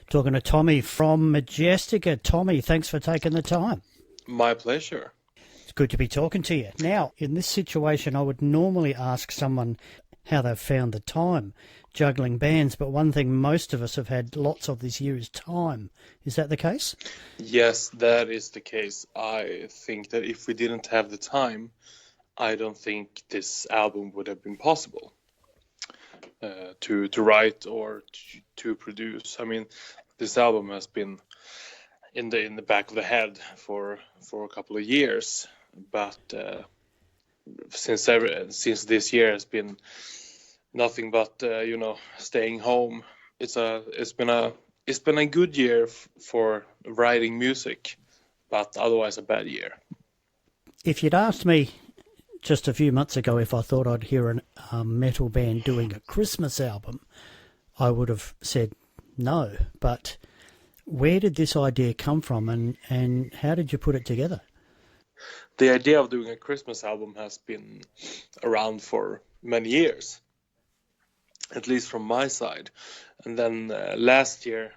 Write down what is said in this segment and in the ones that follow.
Talking to Tommy from Majestica. Tommy, thanks for taking the time. My pleasure. It's good to be talking to you. Now, in this situation, I would normally ask someone how they've found the time juggling bands, but one thing most of us have had lots of this year is time. Is that the case? Yes, that is the case. I think that if we didn't have the time, I don't think this album would have been possible to write or to produce. I mean, this album has been in the back of the head for a couple of years, but since this year has been nothing but staying home. It's been a good year for writing music, but otherwise a bad year. If you'd asked me just a few months ago if I thought I'd hear a metal band doing a Christmas album, I would have said no. But where did this idea come from, and how did you put it together? The idea of doing a Christmas album has been around for many years, at least from my side. And then last year,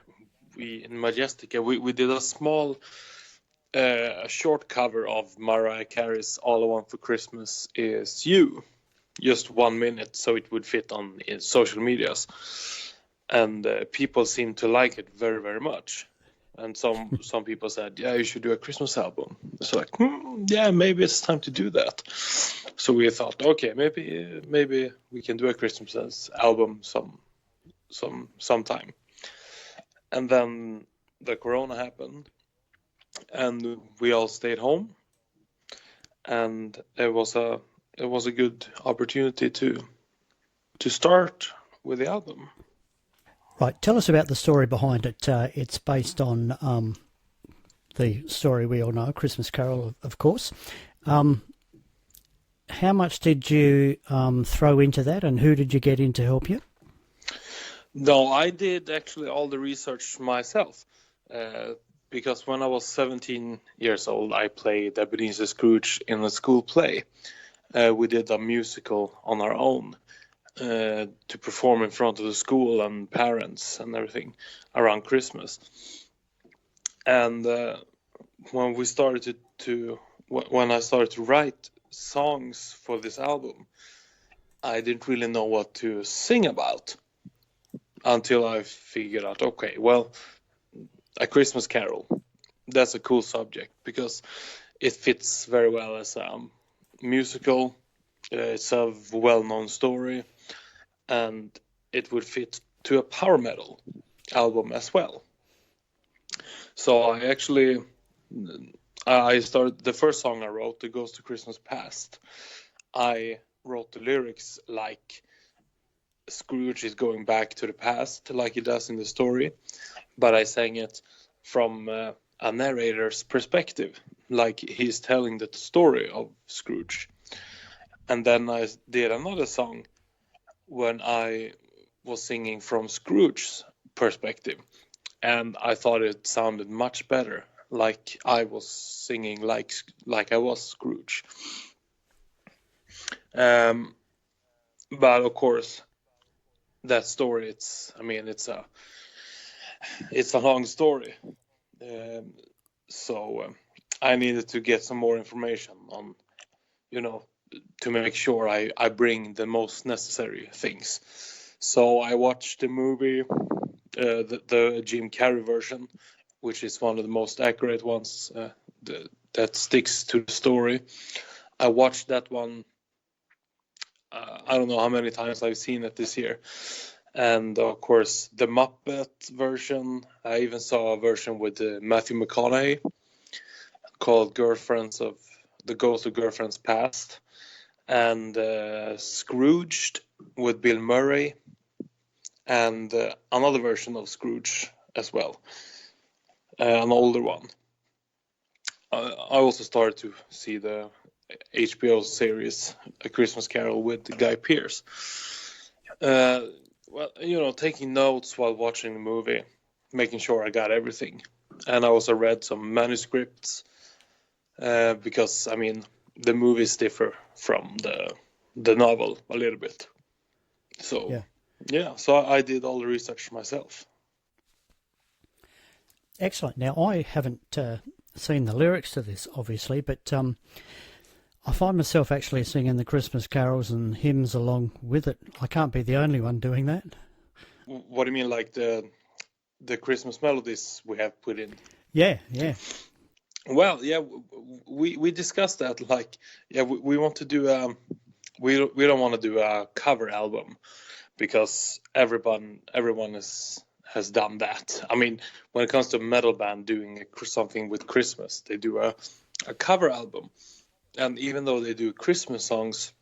in Majestica, we did a small, short cover of Mariah Carey's All I Want for Christmas Is You. Just 1 minute, so it would fit on in social medias. And people seemed to like it very, very much. And some people said, yeah, you should do a Christmas album. So like, yeah, maybe it's time to do that. So we thought, okay, maybe we can do a Christmas album sometime. And then the Corona happened, and we all stayed home, and it was a good opportunity to start with the album. Right, tell us about the story behind it. It's based on the story we all know, Christmas Carol, of course. How much did you throw into that, and who did you get in to help you? No, I did actually all the research myself, because when I was 17 years old, I played Ebenezer Scrooge in a school play. We did a musical on our own to perform in front of the school and parents and everything around Christmas. And when I started to write songs for this album, I didn't really know what to sing about until I figured out, okay, well, a Christmas Carol, that's a cool subject because it fits very well as a musical. It's a well-known story, and it would fit to a power metal album as well. So I started the first song I wrote, "The Ghost of Christmas Past." I wrote the lyrics like Scrooge is going back to the past, like he does in the story, but I sang it from a narrator's perspective, like he's telling the story of Scrooge. And then I did another song when I was singing from Scrooge's perspective, and I thought it sounded much better, like I was singing like I was Scrooge. But of course, that story, it's a long story. So I needed to get some more information on, to make sure I bring the most necessary things. So I watched the movie, the Jim Carrey version, which is one of the most accurate ones that sticks to the story. I watched that one. I don't know how many times I've seen it this year. And of course, the Muppet version. I even saw a version with Matthew McConaughey called The Ghost of Girlfriend's Past. And Scrooged with Bill Murray. And another version of Scrooge as well. An older one. I also started to see the HBO series A Christmas Carol with Guy Pearce. Taking notes while watching the movie, making sure I got everything. And I also read some manuscripts because, the movies differ from the novel a little bit. So, so I did all the research myself. Excellent. Now, I haven't seen the lyrics to this, obviously, but I find myself actually singing the Christmas carols and hymns along with it. I can't be the only one doing that. What do you mean, like the Christmas melodies we have put in? Yeah, yeah. Well, yeah, we discussed that. Like, yeah, we want to do we don't want to do a cover album because everyone has done that. I mean, when it comes to a metal band doing something with Christmas, they do a cover album. And even though they do Christmas songs,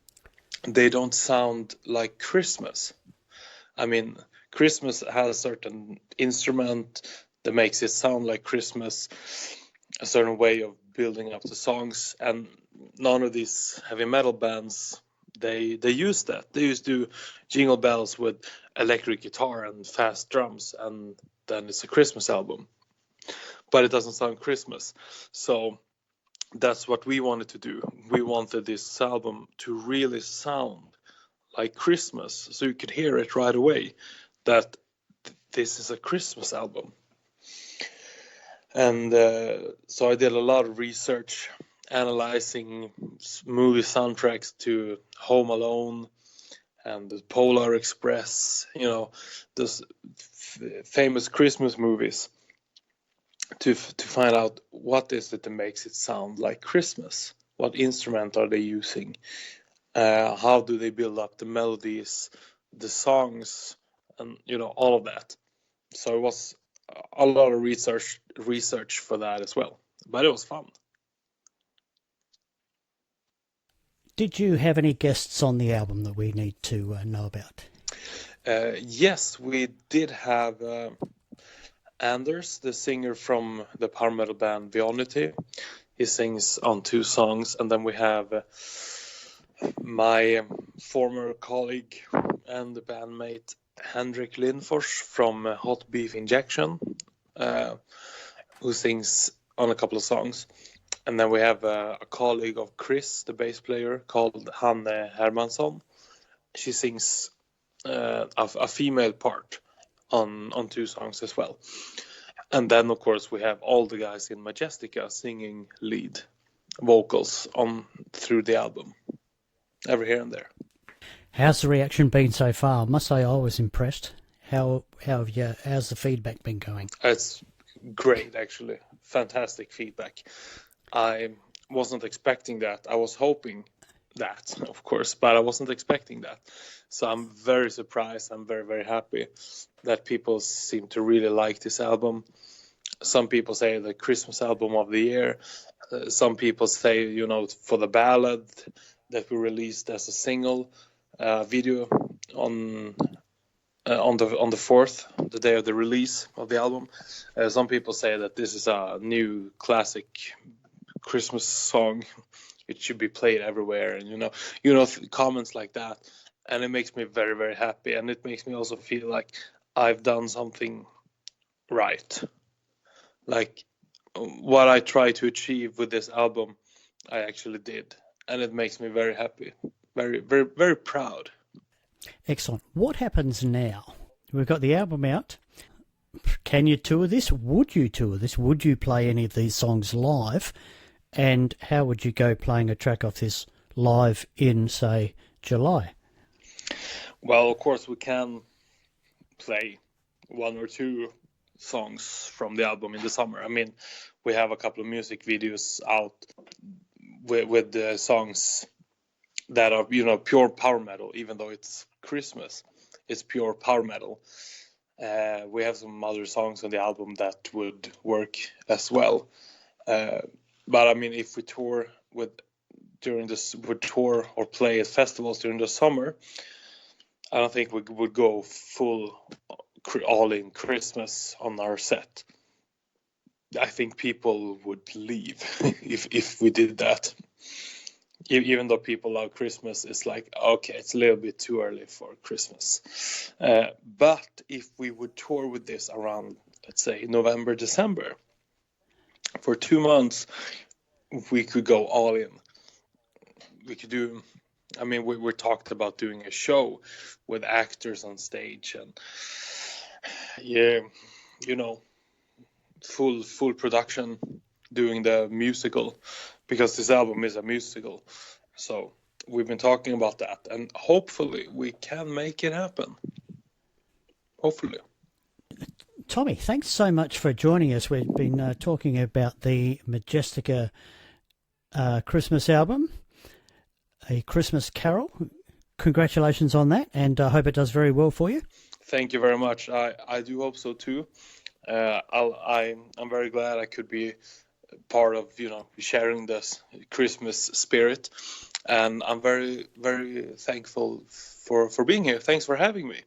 they don't sound like Christmas. I mean, Christmas has a certain instrument that makes it sound like Christmas, a certain way of building up the songs, and none of these heavy metal bands they use that. They used to do jingle bells with electric guitar and fast drums, and then it's a Christmas album. But it doesn't sound Christmas. So that's what we wanted to do. We wanted this album to really sound like Christmas, so you could hear it right away that this is a Christmas album. And so I did a lot of research analyzing movie soundtracks to Home Alone and the Polar Express, those famous Christmas movies, to find out what is it that makes it sound like Christmas. What instrument are they using? How do they build up the melodies, the songs, and all of that. So it was a lot of research for that as well, but it was fun. Did you have any guests on the album that we need to know about? Yes, we did have Anders, the singer from the power metal band Bionity. He sings on 2 songs, and then we have my former colleague and the bandmate Henrik Lindfors from Hot Beef Injection, who sings on a couple of songs. And then we have a colleague of Chris, the bass player, called Hanne Hermansson. She sings a female part on 2 songs as well. And then, of course, we have all the guys in Majestica singing lead vocals through the album, every here and there. How's the reaction been so far? I must say I was impressed. How's the feedback been going? It's great, actually. Fantastic feedback. I wasn't expecting that. I was hoping that, of course, but I wasn't expecting that. So I'm very surprised. I'm very, very happy that people seem to really like this album. Some people say the Christmas album of the year. Some people say, for the ballad that we released as a single video on the 4th, the day of the release of the album. Some people say that this is a new classic Christmas song. It should be played everywhere, and comments like that. And it makes me very, very happy, and it makes me also feel like I've done something right. Like what I tried to achieve with this album, I actually did, and it makes me very happy, very, very, very proud. Excellent. What happens now? We've got the album out. Can you tour this? Would you tour this? Would you play any of these songs live? And how would you go playing a track off this live in, say, July? Well, of course, we can play 1 or 2 songs from the album in the summer. I mean, we have a couple of music videos out with the songs that are, pure power metal, even though it's Christmas. It's pure power metal. We have some other songs on the album that would work as well. But I mean, if we tour or play at festivals during the summer, I don't think we would go full all in Christmas on our set. I think people would leave if we did that. Even though people love Christmas, it's like, okay, it's a little bit too early for Christmas. But if we would tour with this around, let's say, November, December, for 2 months, we could go all in. We could do, I mean, we talked about doing a show with actors on stage, and full production doing the musical, because this album is a musical. So we've been talking about that, and hopefully we can make it happen. Hopefully. Tommy, thanks so much for joining us. We've been talking about the Majestica Christmas album, A Christmas Carol. Congratulations on that, and I hope it does very well for you. Thank you very much. I do hope so too. I'm very glad I could be part of, sharing this Christmas spirit, and I'm very, very thankful for being here. Thanks for having me.